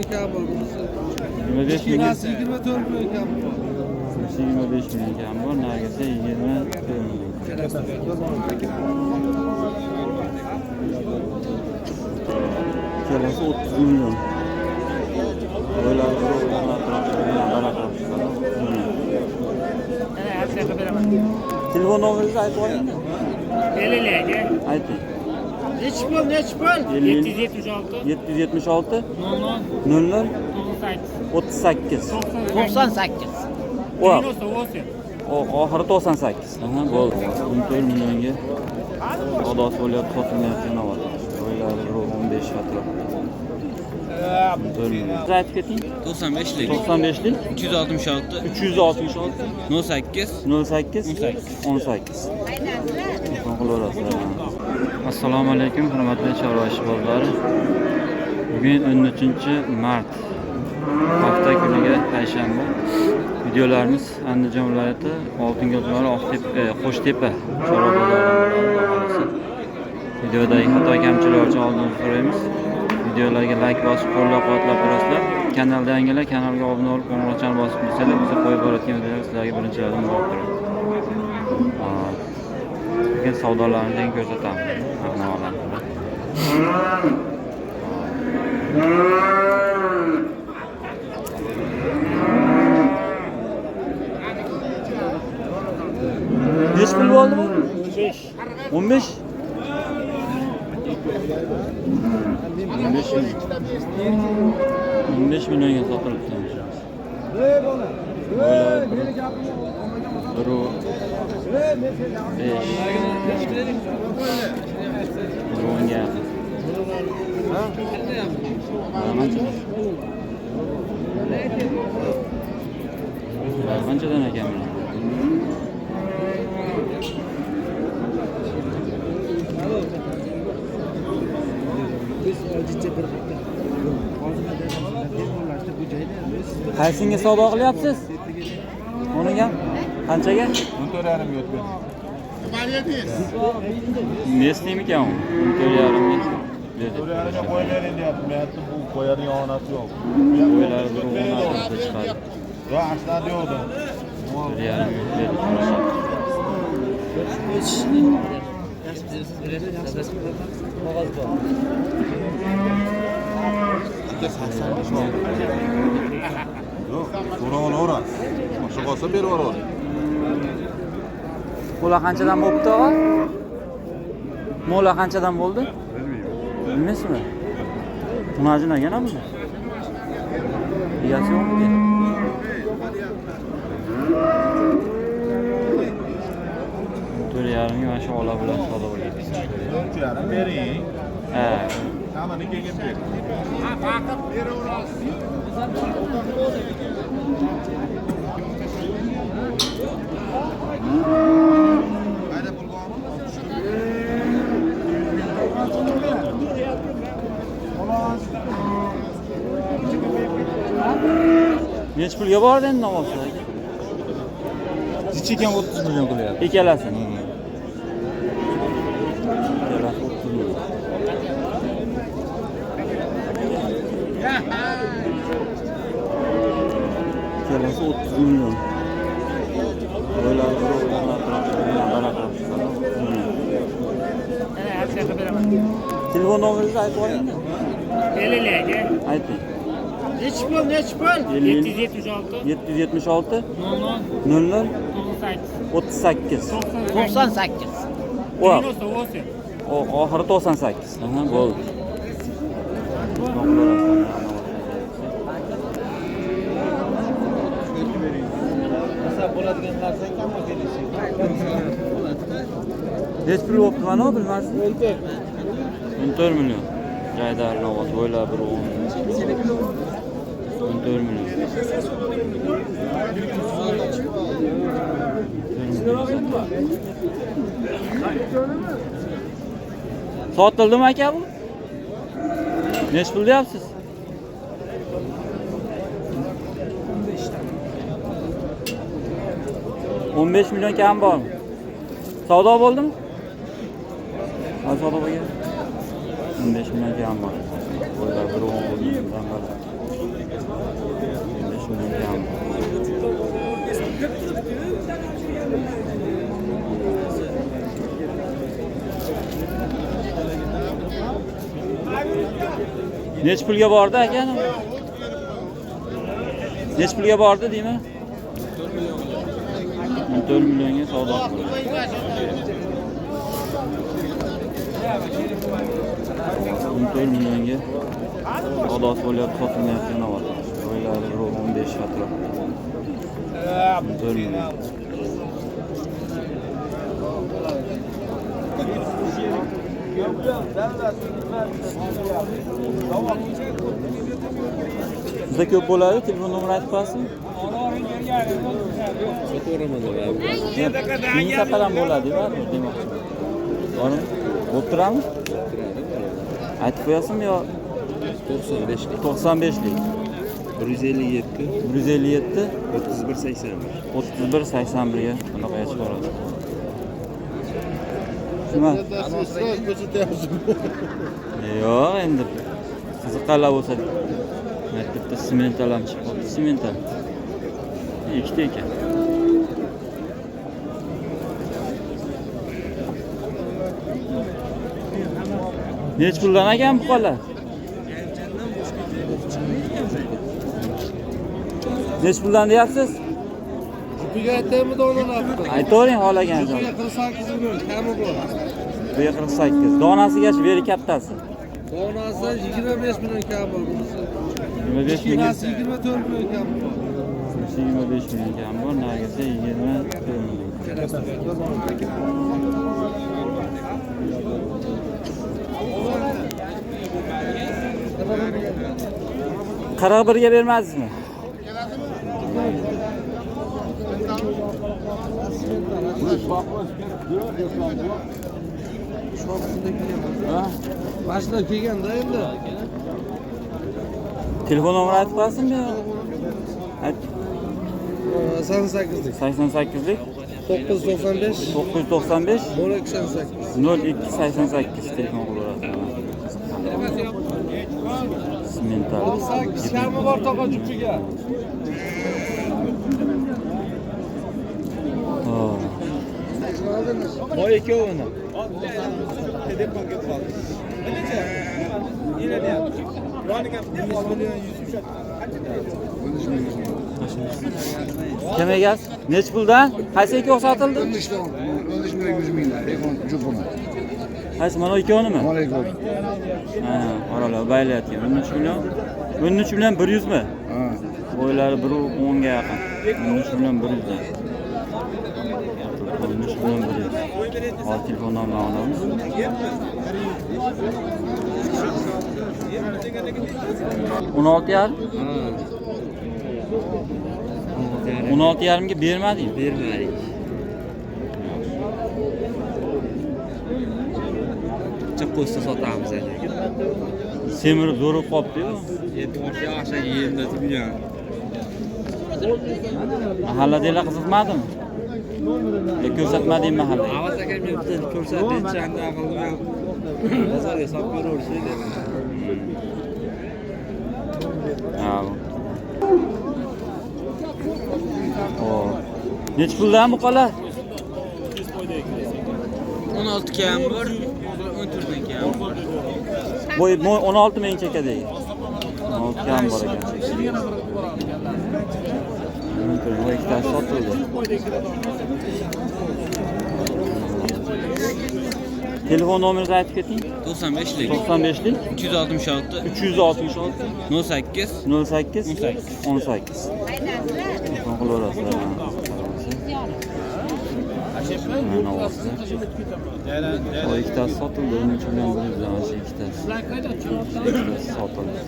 milyon kam bor. 25 milyon. 24 milyon kam bor. 25 milyon kam bor. Nargisi 24 milyon. Kelasi 30 milyon. Telefon nomeringizni aytib qo'ying. Elilagi. Ayting. Nechi pul? 776 776 00 00 38 98. Voy. 98. Oxiri 98. Aha, bo'ldi. 14 millionga savdosi bo'lyapti, sotilmayotgan avval. O'yladi 15 atrof. Siz aytib keting. 95lik 95lik 366 366 08 08 18. Assalomu alaykum hurmatli chorva ishbozlari. Bugun 13-mart hafta kuniga payshanba. Videolarimiz Andijon viloyati Oltinko'l tumani Qo'shtepa chorva bozori. Videodagi xato kamchiliklar uchun oldindan so'raymiz. Videolarga like bosib, qo'llab-quvvatlab turasizlar. Kanalda yangilar, kanalga obuna bo'lib, qo'ng'iroqchani bosib qo'ysangiz, biz qo'yib borayotgan videolar sizlarga birinchilardan borib turadi. Bugun savdolarimizni ko'rsatamiz. Ma'nolarni. Necha pul bo'ldi bu? 15. 15 milyonga sotilibdi. Qanchadan ekan bu? Qaysinga savdo qilyapsiz? Uni ham qanchaga? 14,5 yotgan. Mesnimi ekan u? 14,5 dedi. 14,5 qo'ylaring deyapti. Men aytdim bu qo'yadigan onasi yo'q. Qo'ylari bir 16 chiqadi. Yo'q, aslida yo'qdi. 14,5 dedi. Yo'q, so'rab olaverasiz. Boshqa qolsa berib yuboraver. Mo'la qanchadan bo'libdi og'a? Mo'la qanchadan bo'ldi? Bilmaysizmi? Tunajin ekan bu. Egasi yo'qmi? Yarim mana shu ola bilan savdo bo'lyapti. Yarim bering. Ha. Hamani kelgan bering. Ha, faqat beraverasiz. Qayda pul bormi? Necha pulga bordi endi namozlar? Necha ekan 30 million qilyapti. Ikkalasi. Kelasi 30 milyon. O'yladi Telefon nomeringizni aytib qo'ying. Elilagi. Ayting. Nechi pul? 776 776 00 00 38 98. Voy. 98. Oxiri 98. Aha, bo'ldi. Bo'ladigan narsa kamma kelishi. Necha pul bo'libdi mana bilmasdim. 14 milyon. Jaydar Navoz bo'ylab bir 14 milyon. Sotildimi aka bu? Necha pul deyapsiz? 15 milyon kam bormi? Savdo bo'ldimi? Ha, savdo bo'lgan. 15 milyon kam bor. Bo'ylab bir 10 milyon bor. Neç pulga bordi aka? Neç pulga bordi deymi? 14 millionga savdo qildi. 14 millionga savdosi bo'lyapti, sotilmayotgan avval. O'ylari 15 atrof. 14 million. Sizda ko'p bo'ladi, telefon nomerini aytib qo'yasizmi? Keyingi safar ham bo'ladi, baribir demoqchi. Bormi? Bo'lib turadimi? Aytib qo'yasizmi yo 95lik. 95lik. 157. 157 3181. 3181 ga bunaqa chiqaradi. Nima? Yo'q, endi qiziqqanlar bo'lsa maktabda semental ham chiqib qoldi. Semental. Ikkita ekan. Nech puldan ekan bu qo'llar? Nech puldan deyapsiz? Jupiga aytaymi donani? Aytavering xohlaganingizni. 48 million kami bor. Bu 48. Donasigacha beri kattasi. Donasi 25 million kami bor. 25 million. Kinasi 24 million kami bor. 25 million kam bor, nargisi 24 million. 41 ga bermaysizmi? Başlar kelganda endi. Telefon nomerini aytib qo'yasizmi? Ayt. 88lik. 88lik 995 995 088. 0288 telefon qilaverasiz. Semental. 8 kami bor toqa jupiga. Voy ikkovini. Kim egasi? Nech puldan? Qaysi ikkovi sotildi? 13 milyon 100 ming telefon jupini. Qaysi mana ikkovinimi? Mana ikkovi. Ha, oralar baylayotgan. 13 million. 13 million 100 mi? Ha. Bo'ylari 1.10 ga yaqin. 13 million 100 dan. 13 million 100. Hozir telefondan olamiz. O'n olti yarim? 16 yarimga bermading? Bermadik. Chiqqo'sta sotamiz aka. Semirib zo'rib qolibdi-yu. Endi o'sha yaxshi yerda turgan. Mahalladagilar qiziqmadimi? Ko'rsatmading mahallaga. Avaz aka men bitta ko'rsatib chanda qildim. Bozorga solib ko'raverishlik dedi. Ha. Nech puldan bu qo'llar? 16 kam bor, 14 dan kam bor. Bo'y 16 ming chekadagi. 16 kam bor ekan. Voy ikkitasi sotildi. Telefon nomeringizni aytib keting. 95lik. 95lik 366 366 08 08 18. Telefon qilaverasizlar. Mana ovozda. O ikkitasi sotildi, 13 million 100 dan shu ikkitasi. Ikkitasi sotildi.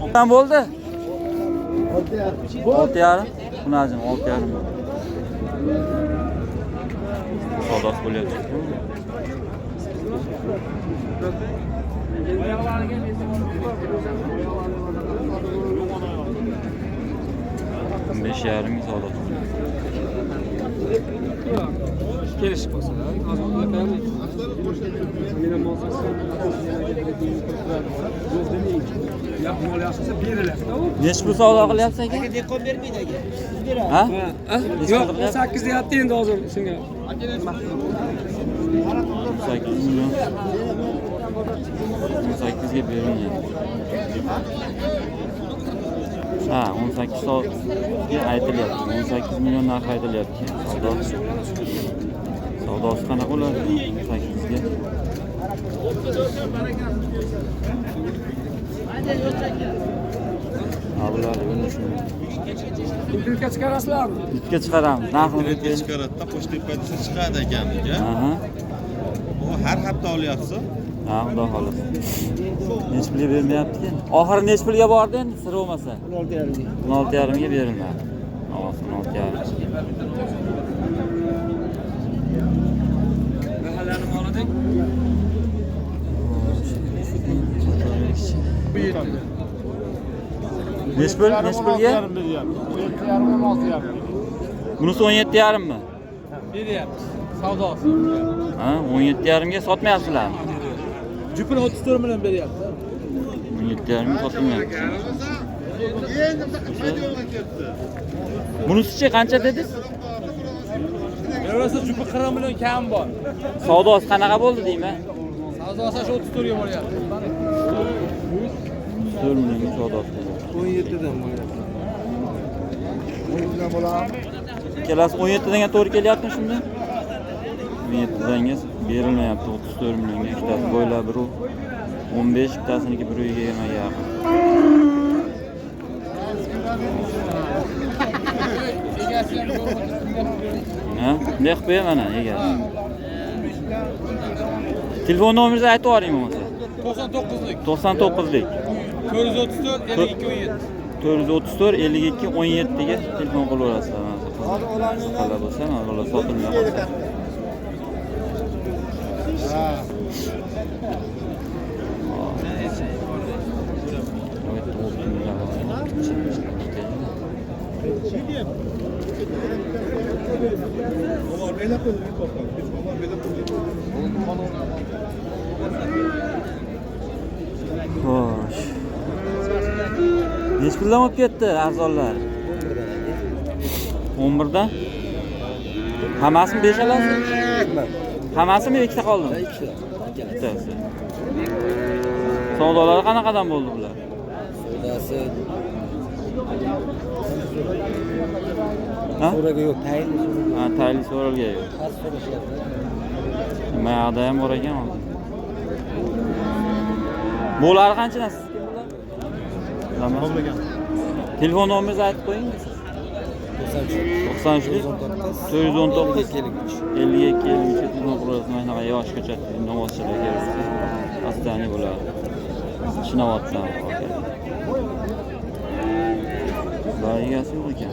Qancha bo'ldi? 6,5. Bunajim 6,5. Savdosi bo'lyapti. Beş yarım savdo. Kelishib qolsa, hozir Necha pul savdo qilyapsiz aka? Dehqon bermaydi aka. Ha? Yo'q, 8 deyapti endi hozir shunga. 8 million. 18 ga berilgan. Ha, 18 soatga aytilyapti. 18 million narx aytilyapti. Savdosi qanaqa bo'ladi? 18 ga. Avlari bo'lishmi? Internetga chiqarasizlarmi? Bitga chiqaramiz. Narxini Internetga chiqaradida Qo'shtepadasi chiqadi ekaniga. Aha. Bu har hafta olyapsiz. Ha, xudo xohlasa. Necha pulga bermayapti? Oxiri necha pulga bordi endi? Sir bo'lmasa. 16,5 ga berilmadi. Olsin, 16,5. Mahallani molading? Necha pul? Necha pulga? Bunisi 17,5 mi? Beryapti. Savdosi. Ha, 17,5 ga sotmayapsizlarmi? Jupini 34 million beryapti. 17,5 ga sotilmayapti. Bunisi-chi qancha dedingiz? Beryapti, jupi 40 million kam bor. Savdosi qanaqa bo'ldi deyman? Savdosi shu 34 ga boryapti. 4 millionga savdosi. 17 dan bo'lyapti. 17 dan bo'ladimi? Kelasi 17 danga to'g'ri kelyapti shunda? 17 danga berilmayapti 34 millionga. Ikkitasi bo'ylab biru 15, bittasiniki 120 ga yaqin. Ha, ne qilib qo'yaman mana egasi. Telefon nomeringizni aytib yuboring bo'lmasa. 99lik. 99lik. 434 52 17. 434 52 17 ga telefon qilaverasizlar. Qala bo'lsa, mana sotilmay qolsa. Xo'sh. Necha puldan olib ketdi arzonlar? 11 dan. Hammasini beshalasiz? Hammasimi ikkita qoldimi? Ikkitasi. Savdolar qanaqadan bo'ldi bular? Savdosi Ha? so'raga yo'q, tayinli. Ha, tayinli so'ralgan yo'q. Mayada ham bor ekan hozir. Bular qanchadan siz kim bular? Telefon nomeringizni aytib qo'ying. 93 419 52 53 telefon qilasiz. Mana shunaqa yosh ko'chat namozchilar kelsa, astani bo'ladi. Chinovatdan. Bular egasi yo'q ekan.